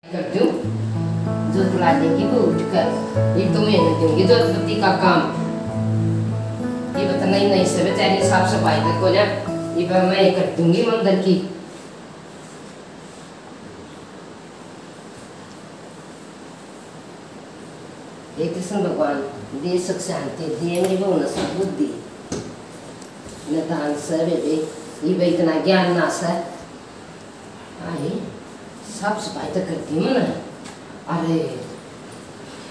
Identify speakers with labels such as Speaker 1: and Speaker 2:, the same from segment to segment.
Speaker 1: कर दूं जो बुला देगी वो उठकर ये तो मैं नहीं दूंगी जो पति का काम ये बता नहीं नहीं से बेचारी साफ सफाई तक को ना ये पर मैं कर दूंगी मंदिर की एक कृष्ण भगवान दे सुख शांति दे मेरी बहु सब बुद्धि न दान से बेबे ये भाई इतना ज्ञान ना से आई साफ सफाई तो करती हूँ ना अरे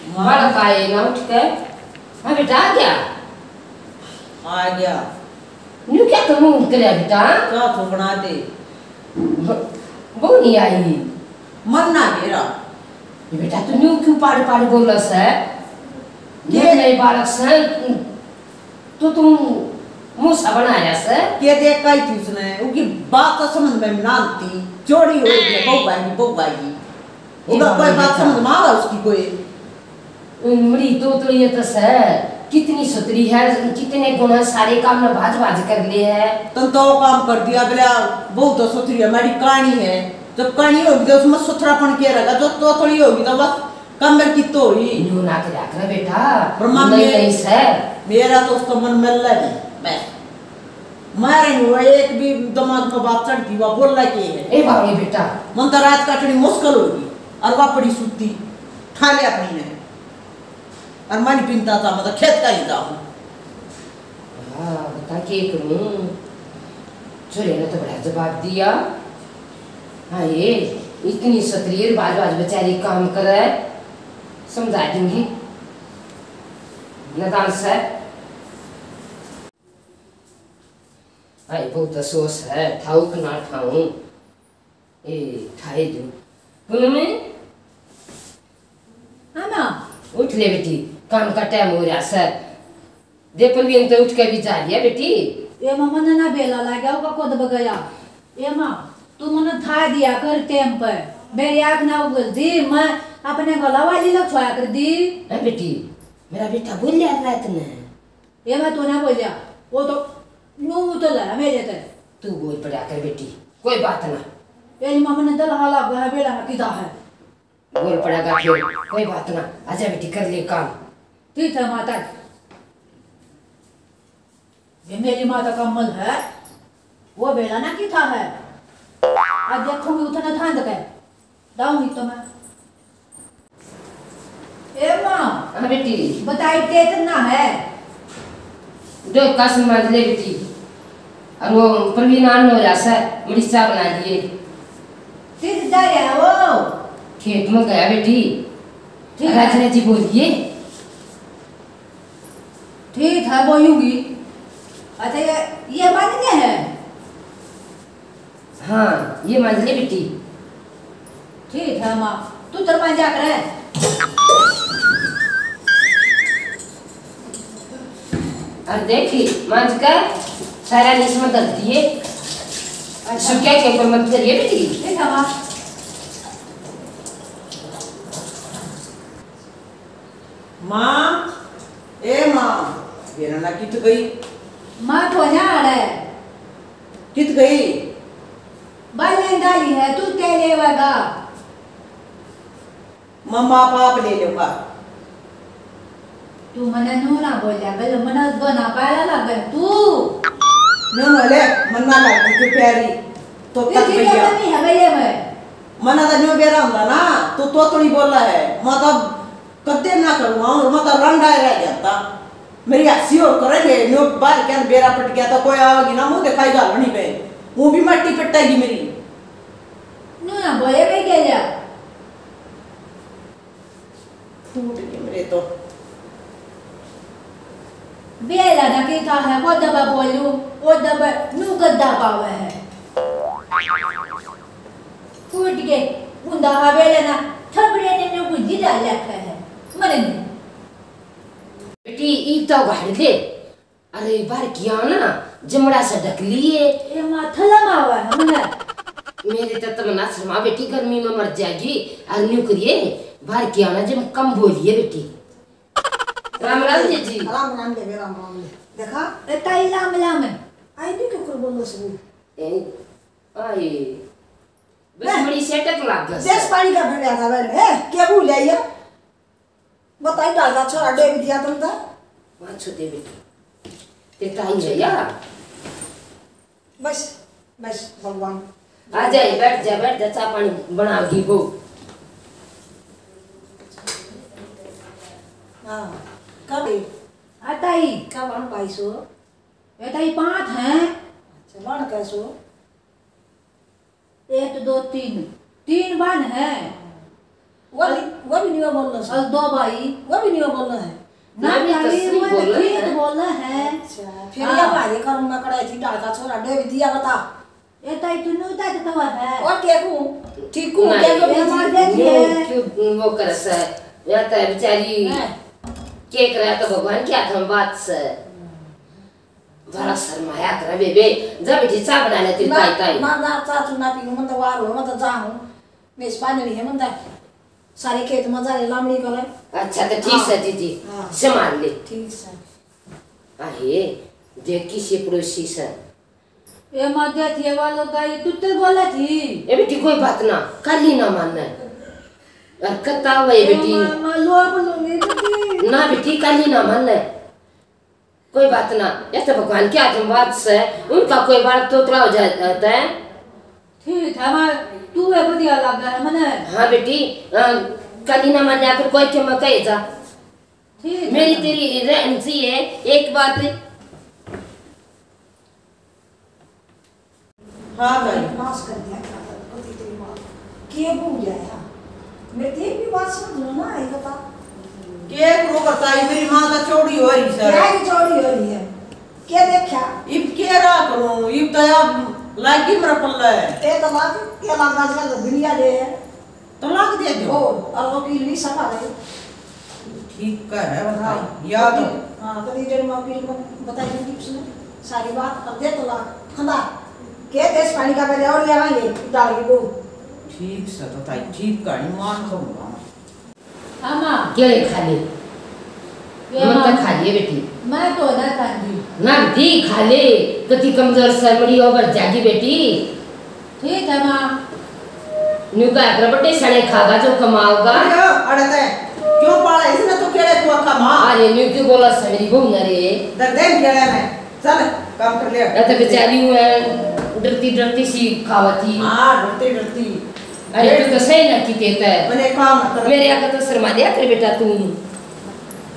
Speaker 1: बालक आए ना उठ कर हाँ बेटा आ गया न्यू क्या करूँ करे बेटा
Speaker 2: क्या तो बना दे
Speaker 1: वो नहीं आई
Speaker 2: मन ना मेरा
Speaker 1: ये बेटा तू न्यू क्यों पाड़ पाड़ बोल रहा है ये नहीं बालक से तो तुम मुंह सा बनाया से
Speaker 2: क्या देख कई थी उसने उनकी बात तो समझ में ना आती चोरी हो गई बहु भाई उनका कोई बात समझ में आवा उसकी कोई
Speaker 1: मरी तो ये तो से कितनी सुतरी है कितने गुण है सारे काम में भाज भाज कर लिए है
Speaker 2: तुम तो काम कर दिया बोला बहुत तो सुतरी है हमारी कहानी है जब कहानी होगी तो उसमें सुथरापन किया रहेगा जो तो थोड़ी होगी तो बस कमर की तो ही
Speaker 1: न्यू ना कर आकर बेटा
Speaker 2: नहीं से मेरा तो उसका मन मिल रहा है बस मारे हुआ एक भी दिमाग में बात चढ़ती हुआ बोल रहा कि है
Speaker 1: ए बाबू बेटा
Speaker 2: मन तो रात काटनी मुश्किल होगी और वह पड़ी सुती खा ले अपनी ने और मन पिंता था मतलब खेत का ही था
Speaker 1: हाँ बता के करूँ चले ना तो बड़ा जवाब दिया हाँ ये इतनी सतरी बाज बाज बेचारी काम कर रहा है समझा दूंगी नदान से आई बहुत अफसोस है ठाउक ना ठाऊं ए ठाए दूं पुनः में
Speaker 3: हाँ ना
Speaker 1: उठ ले बेटी काम का टाइम हो रहा सर दे पर भी तो उठ के भी जा लिया बेटी
Speaker 3: ये मामा ने ना बेला लगा होगा खुद बगया ये माँ तू मने था दिया कर टाइम पर मेरी आँख ना उगल दी मैं अपने गला वाली लग छोया कर दी
Speaker 1: है बेटी मेरा बेटा बोल लिया रात ने
Speaker 3: ये मैं तो ना बोलिया वो तो यूं तो ला मेरे ते
Speaker 1: तू बोल पड़ा कर बेटी कोई बात ना
Speaker 3: ये मामा ने दल हाला गया बेला में किदा है
Speaker 1: बोल पड़ेगा फिर कोई बात ना आजा बेटी कर ले काम
Speaker 3: ठीक है माता ये मेरी माता का मल है वो बेला ना की था है आज देखूंगी उतना था तक दाऊंगी तो मैं ए माँ
Speaker 1: हाँ बेटी
Speaker 3: बताई ते इतना है
Speaker 1: दो कासन मार ले बेटी और वो प्रवीण आने वाला सर मिर्चा बना दिए
Speaker 3: फिर जा रहा है वो
Speaker 1: खेत में गया बेटी राजना जी बोलिए
Speaker 3: ठीक है बोलूंगी अच्छा ये मान्य है
Speaker 1: हाँ ये मान ले बेटी
Speaker 3: ठीक है माँ तू तर मान जाकर है
Speaker 1: और देखी मांझ कर सारा नीच में दल दिए क्या के ऊपर मत करिए बेटी
Speaker 3: ठीक है माँ
Speaker 2: माँ ए माँ ये ना कित गई
Speaker 3: माँ तो ना आ रहा है
Speaker 2: कित गई
Speaker 3: बाल डाली है तू क्या लेगा
Speaker 2: मम्मा पाप ले लूंगा
Speaker 3: तू मने नो ना बोलिया गल मने बना पाला लगे तू
Speaker 2: नो ले मन्ना लगती तू प्यारी तो तक
Speaker 3: ये
Speaker 2: भैया
Speaker 3: नहीं है गले में
Speaker 2: मना तो न्यू बेरा ਹੁੰਦਾ ना तो थोड़ी बोल रहा है मतलब कदे ना करूँ और मतलब रंडा रह जाता मेरी हंसी और करेंगे न्यू बाहर क्या बेरा पट गया तो कोई आवेगी ना मुंह दिखाई गाल नहीं पे वो भी मट्टी पिटाएगी मेरी
Speaker 3: नो ना बोले कहीं क्या जा
Speaker 2: फूट गई मेरे तो
Speaker 3: बेला ना की था है वो दबा बोलू वो दबा नू गद्दा पावे है फूट के बुंदा बेला ना थबड़े ने नु कुछ जिदा लखा है मरे
Speaker 1: बेटी ईब तो गाड़ दे अरे बार किया ना जमड़ा से ढक लिए
Speaker 3: ये माथा लमावा है मने
Speaker 1: मेरे तत मना शर्मा बेटी गर्मी में मर जाएगी और न्यू करिए बार किया ना जब कम बोलिए बेटी राम राम जी
Speaker 4: राम राम ले देखा
Speaker 3: ए ताई लाम लाम
Speaker 4: आई नहीं क्यों कर बोलो सब
Speaker 1: आई बस बड़ी सेटक लाग गया
Speaker 4: देश पानी का भेड़ा था मैंने क्या भूल आई बताई डाला छोड़ा दे भी दिया तुम तो
Speaker 1: वहाँ छोटे बेटी ते ताई है यार
Speaker 4: बस बस भगवान
Speaker 1: आ जाए बैठ जा चाय पानी बनाओगी वो
Speaker 4: हाँ कब
Speaker 3: अताई
Speaker 4: कब हम भाई सो
Speaker 3: अताई 5 हैं
Speaker 4: अच्छा मन कैसो
Speaker 3: 1 2 3 बहन है
Speaker 4: वो भी नहीं बोलना
Speaker 3: और 2 भाई
Speaker 4: वो भी नहीं बोलना है
Speaker 3: ना
Speaker 1: भी तो सही
Speaker 3: वो
Speaker 1: बोल रहे
Speaker 3: ठीक
Speaker 1: हैं।
Speaker 3: बोल रहे हैं
Speaker 4: अच्छा फिर ये भाई कर मैं कड़ाई थी डाल का छोरा दे भी दिया बता
Speaker 3: अताई तू नहीं उतार तो है
Speaker 4: और क्या को ठीक को
Speaker 1: नहीं,
Speaker 4: क्या
Speaker 3: ये मार
Speaker 4: को
Speaker 3: दे
Speaker 1: क्यों वो कर सा या तो बेचारी के करा तो भगवान क्या था बात से बड़ा शर्माया कर बेबे जब बेटी चाय बना लेती ताई ताई
Speaker 4: ना ना चाचू ना पी मन तो वार हो मैं तो जाऊं मेस पानी नहीं है मन तो सारे खेत में जा लामड़ी करे
Speaker 1: अच्छा तो ठीक है दीदी
Speaker 4: हाँ।
Speaker 1: संभाल ले
Speaker 4: ठीक है
Speaker 1: आहे देख किसी पड़ोसी से
Speaker 3: ये मध्य थे वालों का ये तू तो बोला थी
Speaker 1: ए बेटी कोई बात ना काली ना मानना और कता हुए बेटी
Speaker 3: मैं लो बोलूंगी बेटी
Speaker 1: ना बेटी काली ना मानना कोई बात ना ये तो भगवान की आशीर्वाद से उनका कोई बात तो हो जाता है
Speaker 3: ठीक है मैं तू है बढ़िया लग है मने
Speaker 1: हाँ बेटी काली ना मानना फिर कोई के मत जा
Speaker 3: ठीक है
Speaker 1: मेरी तेरी रहन सी है एक बात
Speaker 2: हाँ भाई
Speaker 4: नाश कर दिया पति तेरी माँ के भूल गया मेरे तेरी भी बात समझ लो ना ये बता
Speaker 2: के रो बताई मेरी माँ का चोरी हो रही सर
Speaker 4: क्या की चोरी हो रही है क्या देखा
Speaker 2: इब के रा करूं इब तो अब लागी मेरा पल्ला है
Speaker 4: ते तो लाग क्या लाग आजकल तो दुनिया दे है
Speaker 2: तो लाग दे
Speaker 4: ओ
Speaker 2: दो
Speaker 4: और वो की नहीं संभाले
Speaker 2: ठीक का है बताई याद हो
Speaker 4: हाँ कभी जब मैं वकील को बताई दूंगी उसने सारी बात अब दे तो लाग खंदा के देश पानी का पहले और ले आएंगे डालेंगे वो
Speaker 2: ठीक से बताई ठीक का नहीं मान करूंगा
Speaker 3: अम्मा
Speaker 1: क्या खा ले
Speaker 3: ये
Speaker 1: मत
Speaker 3: माँ-
Speaker 1: खा लिए बेटी
Speaker 3: मैं तो ना खाऊंगी
Speaker 1: ना दी खा ले कति कमजोर सरमड़ी ओवर जागी बेटी
Speaker 3: ठीक है माँ
Speaker 1: न्यू का बड़े सड़े खागा जो कमाओगा
Speaker 2: अरे अड़ते क्यों पाला इसने तो केड़े को का मां
Speaker 1: अरे न्यू क्यों बोला समेरी बहू न रे
Speaker 2: दर्देन केड़े में चल काम कर ले
Speaker 1: या तो बेचारी हूँ डरती सी खावती
Speaker 2: हां डरती डरती
Speaker 1: अरे तू तो सही ना की कहता है
Speaker 2: मैंने काम कर
Speaker 1: मेरे आगे तो शर्मा दिया कर बेटा तू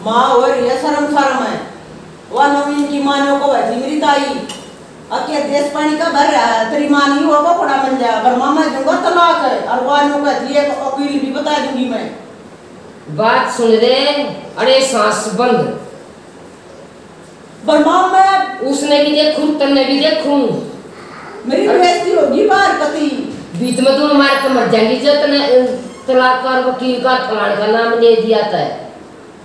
Speaker 2: मां और ये शर्म है वो नवीन की मानो को बैठी मेरी ताई अके देश पानी का भर रहा है तेरी मां नहीं होगा पड़ा बन जा अगर मामा दूंगा तलाक है और वानो का दिए तो वकील भी बता दूंगी मैं
Speaker 1: बात सुन रे अरे सांस बंद
Speaker 2: बर्मा में
Speaker 1: उसने भी देखूं तन्ने भी देखूं
Speaker 2: मेरी बेइज्जती होगी बाहर कती
Speaker 1: बीच में तू मार के मर जाएंगी जब तने तलाक कर वकील का फलाने का नाम ले दिया था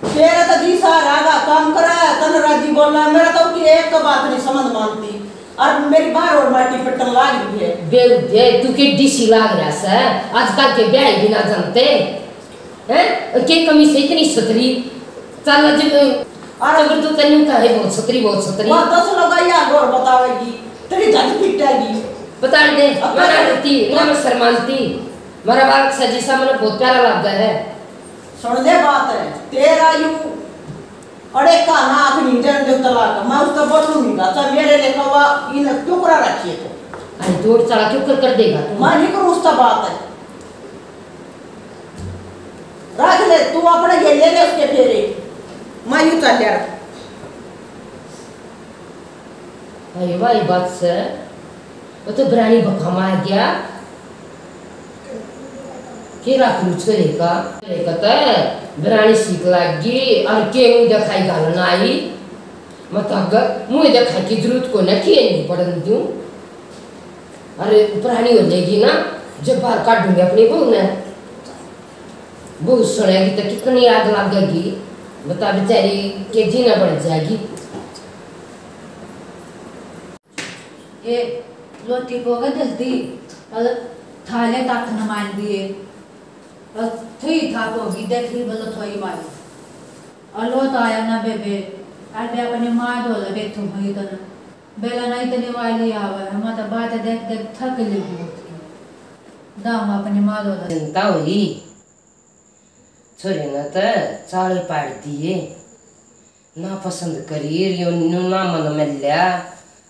Speaker 2: तेरा तो जी सार आगा काम करा है तन राजी बोल रहा है मेरा तो उसकी एक का बात नहीं समझ मानती और मेरी बाहर और माटी पट्टन लाग रही है
Speaker 1: बेउदे तू के डिसी लाग रहा है आजकल के ब्याह भी ना जानते हैं के कमी से इतनी सतरी चल जब अगर तू तन्नू का है बहुत सतरी
Speaker 2: वो 10 लोग आया और बतावेगी तेरी झट पिटेगी
Speaker 1: बता दे मना करती ना मैं शर्मानती मेरा बालक सजीसा मैंने बहुत प्यारा लग गया है
Speaker 2: सुन दे बात है तेरा यू अड़े का ना अपनी जन जो तलाक मैं उसको बोलूंगी का तो मेरे लेखा हुआ इन टुकड़ा रखिए तो
Speaker 1: अरे दौड़ चला क्यों कर देगा तू
Speaker 2: मैं नहीं करूँ उसका बात है रख ले तू अपने ये ले ले उसके फेरे मैं यूं चल यार
Speaker 1: भाई भाई बात से वो तो ब्रानी बखमा गया केरा कुछ करेगा कहता है ब्रानी सीख लगी और के मुझे दिखाई गालना आई मत अगर मुझे दिखाई की जरूरत को न किए नहीं पड़न दूं अरे ब्रानी हो जाएगी ना जब बाहर काटूंगी अपनी बहू ने बहू सुनेगी तो कितनी आग लगेगी बता बेचारी के जीना बढ़ जाएगी
Speaker 3: ये रोटी को का जल्दी और थाले तक न मान दिए और थी था होगी देखी बोलो थोड़ी वाली और लो तो आया ना बेबे अरे अपने माँ डोला बैठो हुई तो ना बेला नहीं तो वाली आवा हम तो बात देख देख थक ली होती दाम अपने मारो दा
Speaker 1: चिंता हुई छोरे न तो चाल पाड़ दिए ना पसंद करी रियो ना मन मिल्या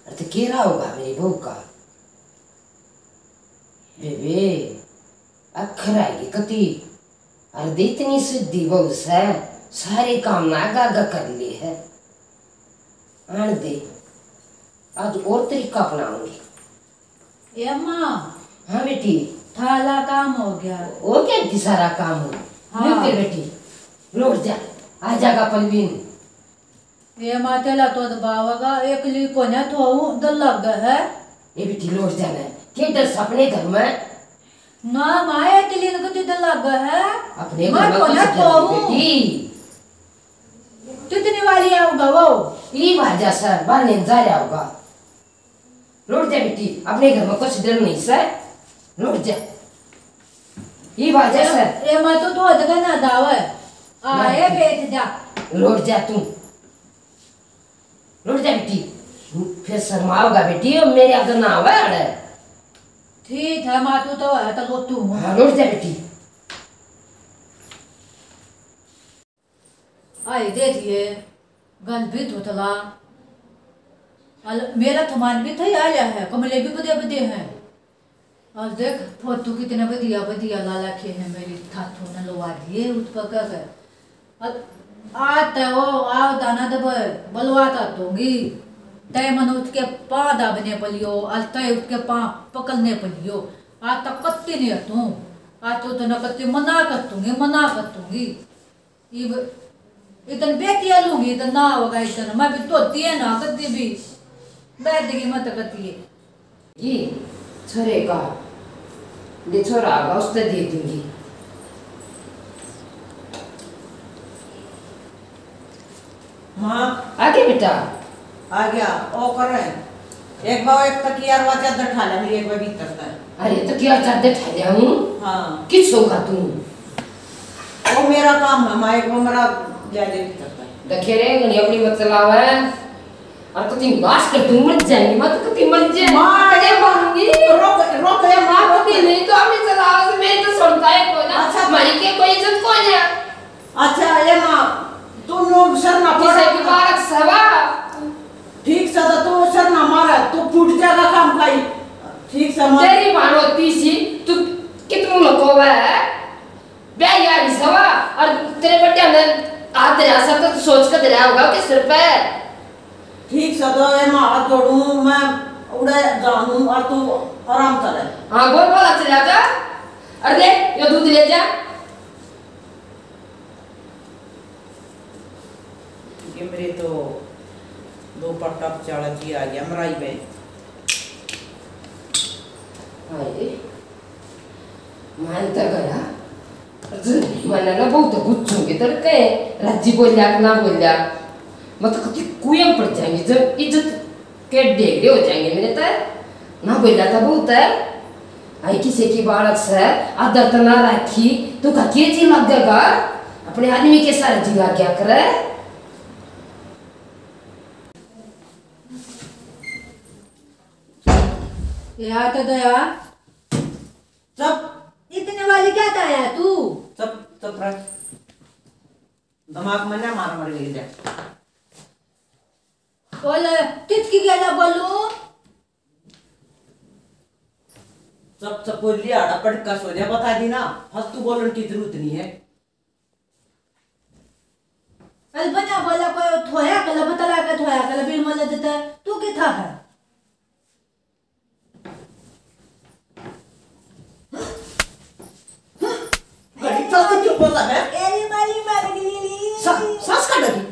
Speaker 1: तो केरा होगा मेरी बहू का बेबे अखर आएगी कति अरे इतनी सिद्धि बहू से सारे काम ना आगा आगा कर ली है आन दे आज और तरीका अपनाऊंगी
Speaker 3: ए माँ
Speaker 1: हाँ बेटी
Speaker 3: थाला काम हो गया
Speaker 1: वो क्या इतनी सारा काम हो
Speaker 3: हाँ।
Speaker 1: के बेटी लौट जा आ जागा पलवीन
Speaker 3: ये माँ तेला तो दबावगा एक ली को न तो दल लग है
Speaker 1: ये बेटी लौट जाना है थिएटर सपने घर में
Speaker 3: ना माए तिली न तो दल लग है
Speaker 1: अपने
Speaker 3: मैं
Speaker 1: घर
Speaker 3: को
Speaker 1: में
Speaker 3: न
Speaker 1: कुछ
Speaker 3: तो
Speaker 1: कर बेटी
Speaker 3: कितनी वाली आऊंगा वो
Speaker 1: ये भाजा सर बाहर नहीं जा रहा होगा लौट जा बेटी अपने घर में कुछ डर नहीं सर लौट जा ये भाजा सर
Speaker 3: ये माँ तो अधगा ना दावा आए बैठ जा
Speaker 1: लौट जा तू लौट जा बेटी फिर शर्माओगा बेटी और मेरे अगर ना आवा अड़े
Speaker 3: ठीक है माँ तो है तो लो तू
Speaker 1: हाँ लौट जा बेटी
Speaker 3: आई देखिए गल भी थोतला मेरा थमान भी थई आया है कमले भी बदे बदे हैं और देख फोटो कितने बढ़िया बढ़िया लाला के हैं मेरी थाथो न लवा दिए उत्पका कर आता वो आओ दाना दब बलवाता दूंगी तय मन उठ के पा दाबने पलियो आज तय उठ के पा पकड़ने पलियो आज तक कत्ती नहीं तू आज तो न कत्ती मना कर दूंगी इतन बेटिया लूंगी इतन ना होगा इतन मैं भी तोती है ना कत्ती भी बैठ देगी मत कत्ती है
Speaker 1: ये छोरे का दे छोरा आगा उससे दे दूंगी
Speaker 2: माँ
Speaker 1: आगे बेटा
Speaker 2: आ गया ओ कर रहे हैं एक बार एक तकिया और चादर ठा ले मेरी एक बार भीतर तक
Speaker 1: अरे तो क्या चादर ठा लिया हूँ
Speaker 2: हाँ
Speaker 1: किस होगा तू
Speaker 2: वो मेरा काम है माँ एक बार मेरा ले दे भीतर तक
Speaker 1: देखे रे गनी अपनी मत चलाव है और तो तीन बास कर तू मत जाएंगी मत तो तीन मत जाए
Speaker 2: माँ ये
Speaker 1: मांगी
Speaker 2: रोक रोक ये माँ
Speaker 1: तो तीन नहीं तो हमें चलाव से मैं तो सुनता है को ना
Speaker 2: अच्छा,
Speaker 1: मारी के कोई इज्जत को है
Speaker 2: अच्छा ये माँ तुम लोग सर ना
Speaker 1: किसे की बात सवा
Speaker 2: ठीक से तो तू सर ना मारा तू फूट जाएगा काम का ही ठीक से मार
Speaker 1: तेरी मानो तीसी तू कितनों लोगों है बे यार सवा और तेरे बच्चे ने आ तेरा सर तो सोच कर तेरा होगा कि सिर पे
Speaker 2: ठीक से तो ये माँ हाथ जोड़ूं मैं उड़े जानूं और तू आराम करे
Speaker 1: हाँ बोल बोल अच्छा जाता अरे ये दूध ले जा
Speaker 2: ये मेरे तो दो पट्टा चाला जी आ गया मराई में
Speaker 1: अरे मानता करा मैंने ना बहुत गुच्छों के तर कहे राजी बोलिया ना बोलिया मतलब कति कुएं पड़ जाएंगे जब इज्जत के डेगड़े हो जाएंगे मेरे तो ना बोलिया था बहुत है आई किसी की बालक से आदर तो ना रखी तो का क्या जी लग देगा अपने आदमी के सारे जिला क्या करे
Speaker 3: यार तो दया
Speaker 2: सब
Speaker 3: इतने वाली क्या ताया तू
Speaker 2: सब रख दिमाग में ना मार मर गई जा
Speaker 3: बोल तितकी गेला बोलू
Speaker 2: सब बोल लिया अड़पट का सोचा बता दी ना फालतू बोलने की जरूरत नहीं है
Speaker 3: अल्बना बोला कोई थोया कला बतला के थोया कला बिल मल देता तू के था है
Speaker 2: गड़ी चल तो क्यों बोला है
Speaker 3: एली माली मार गली
Speaker 2: सांस कटेगी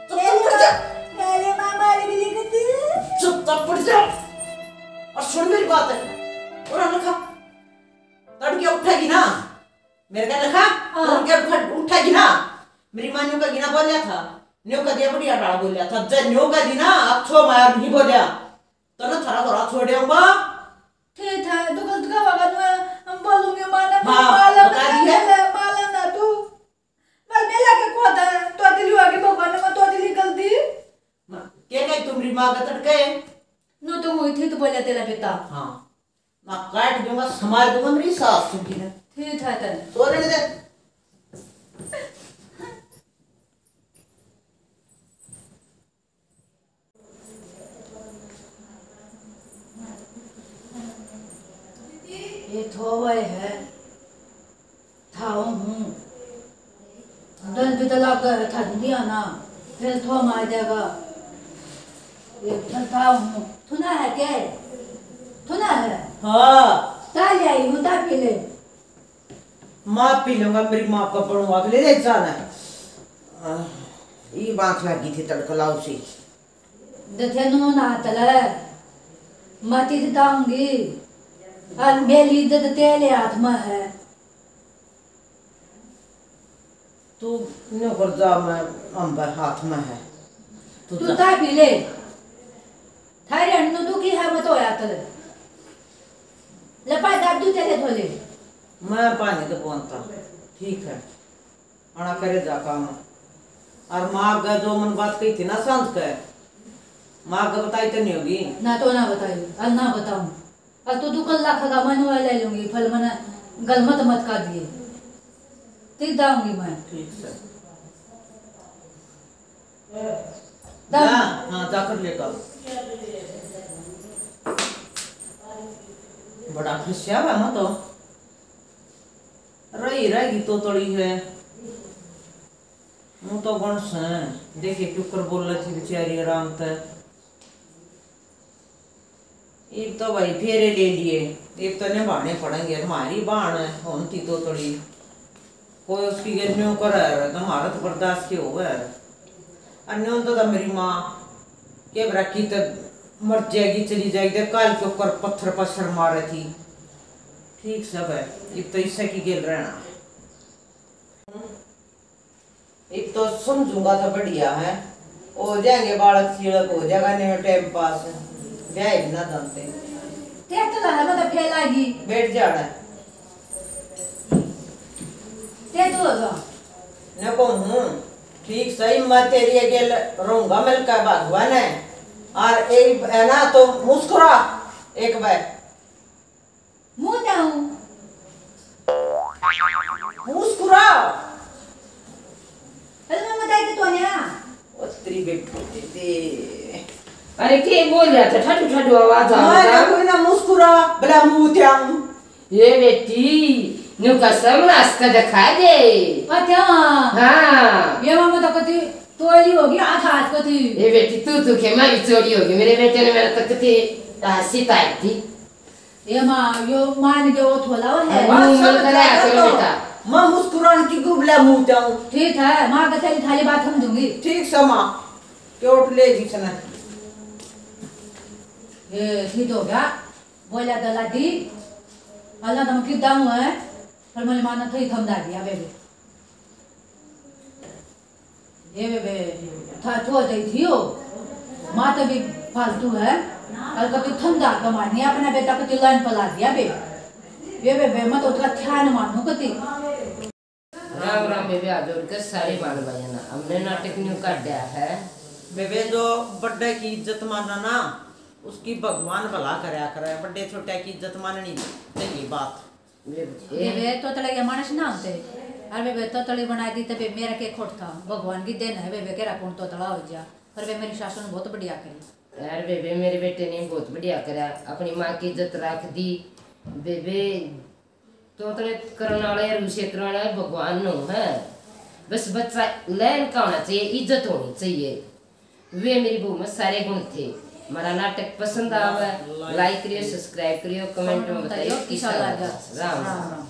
Speaker 2: चुप पड़ जा
Speaker 3: एली मार गली कती
Speaker 2: चुप पड़ जा और सुन मेरी बात है और लिखा तड़के उठेगी ना मेरे का लिखा तड़के उठेगी ना मेरी माँ न्यू का गिना बोलिया था न्यू का दिया बढ़िया डाल बोलिया था जब न्यू का दिना अब छो मार नहीं बोलिया तो ना थारा घोड़ा छोड़ देऊंगा
Speaker 3: ठीक है दुकान का वगन में हम बोलूंगे माना
Speaker 2: हाँ,
Speaker 3: माला
Speaker 2: बता दी है।
Speaker 3: माला ना तू बल मेला के को था तो दिली आगे भगवान में तो दिली गलती
Speaker 2: क्या कही तुम्हारी माँ का तड़के
Speaker 3: नो तो हुई थी तो बोला तेरा बेटा
Speaker 2: हाँ मार दूंगा मेरी सास सुखी ने।
Speaker 3: ठीक है तन
Speaker 2: सो लेने दे।
Speaker 3: ये थोवे है थाओ हूँ दल भी तला कर था दिया ना फिर थो मार जाएगा ये था हूँ थुना है क्या थुना है
Speaker 2: हाँ
Speaker 3: ताली आई हूँ ता पी ले
Speaker 2: माँ पी लूंगा मेरी माँ का पढ़ूंगा ले दे जाना ये बात लगी थी तड़कलाऊ से
Speaker 3: देखे नो ना तले मती दिताऊंगी और मेरी इज्जत तेरे हाथ में है
Speaker 2: तू न कर जा मैं अंबर हाथ में है
Speaker 3: तू ता पी ले थारे अन्नू तू की है बतो या तले लपा दाब दू तेरे थोले
Speaker 2: मैं पानी तो पहुंचता ठीक है आना करे जा काम और माँ का जो मन बात कही थी ना सांझ का माँ का बताई तो नहीं होगी
Speaker 3: ना तो ना बताइए और ना बताऊं और तो तू कल लाख का मन ले लूंगी फल मन गलमत मत कर दिए ठीक दाऊंगी मैं
Speaker 2: ठीक है
Speaker 3: दाऊं
Speaker 2: हाँ जाकर लेकर बड़ा खुशिया है ना तो रही रहेगी तो थोड़ी है मुँह तो गणस है देखिए क्यों बोल रही थी बेचारी आराम से एक तो भाई फेरे ले लिए एक तो निभाने पड़ेंगे हमारी बाण है होती तो थोड़ी कोई उसकी गर्मियों कर तो हमारा तो बर्दाश्त के हो गया अन्य तो मेरी माँ के रखी तो मर जाएगी चली जाएगी काल के ऊपर पत्थर पत्थर मारे थी ठीक सब है एक तो इससे की गेल रहना एक तो समझूंगा तो बढ़िया है हो जाएंगे बालक सीड़क हो जाएगा नहीं टाइम पास ब्याह भी ना जानते
Speaker 3: क्या तो है मतलब फैलागी
Speaker 2: बैठ जाना
Speaker 3: ते तो होगा
Speaker 2: न कहूँ ठीक सही मैं तेरी गेल रहूंगा मिल का भगवान है और एक है ना तो मुस्कुरा एक बार
Speaker 3: मुंह जाऊं
Speaker 2: मुस्कुरा
Speaker 3: अरे मैं बताई कि तो ना
Speaker 2: तेरी बेटी दे
Speaker 1: अरे के बोल रहा था ठटू ठटू आवाज आ
Speaker 2: मैं
Speaker 1: रहा
Speaker 2: कोई ना मुस्कुरा भला मुंह त्याऊं
Speaker 1: ये बेटी नु कसम नाश्ता दिखा दे
Speaker 3: अच्छा
Speaker 1: हाँ
Speaker 3: ये मामा तो कती तोली होगी हाथ को थी
Speaker 1: ये बेटी तू के मारी चोरी होगी मेरे बेटे ने मेरा तक थी सिताई थी
Speaker 3: ये माँ यो मान के वो थोला है
Speaker 1: मुंह में कराया चलो बेटा
Speaker 2: मैं मुस्कुराने की गुबला मुंह त्याऊं
Speaker 3: ठीक है माँ का तेरी थाली बात समझूंगी
Speaker 2: ठीक समा क्यों ले जी सना
Speaker 3: ये ठीक हो गया बोला दला दी अल्लाह तुम की दाम है पर मैंने माना था ही थम दा दिया बेबे ये बेबे था तो दे थियो माँ तो भी फालतू है कल का तो थम दा का मानी अपना बेटा को तिलान पला दिया बे ये बेबे मत उतना ध्यान मानो कती
Speaker 1: राम राम बेबे आज और के सारी बाल बजाना हमने नाटक न्यू कर दिया है
Speaker 2: बेबे जो बड़े की इज्जत मानना ना उसकी भगवान भला करया करे बड़े छोटे की इज्जत माननी चाहिए बात
Speaker 3: बेबे तो तले के मानस ना होते अरे बेबे तो तले बना दी तबे मेरा के खोट था भगवान की देन है बेबे केरा कौन तो तला हो जा पर वे मेरी सासू ने बहुत बढ़िया करी
Speaker 1: यार बेबे मेरे बेटे ने बहुत बढ़िया करा अपनी माँ की इज्जत रख दी बेबे तो करने वाले रूसे करने वाले भगवान नो है बस बच्चा लैन का होना चाहिए इज्जत होनी चाहिए वे मेरी बहू में सारे गुण थे हमारा नाटक पसंद आवा लाइक करियो सब्सक्राइब करियो कमेंट में बताइए
Speaker 3: कैसा लगा
Speaker 1: राम राम।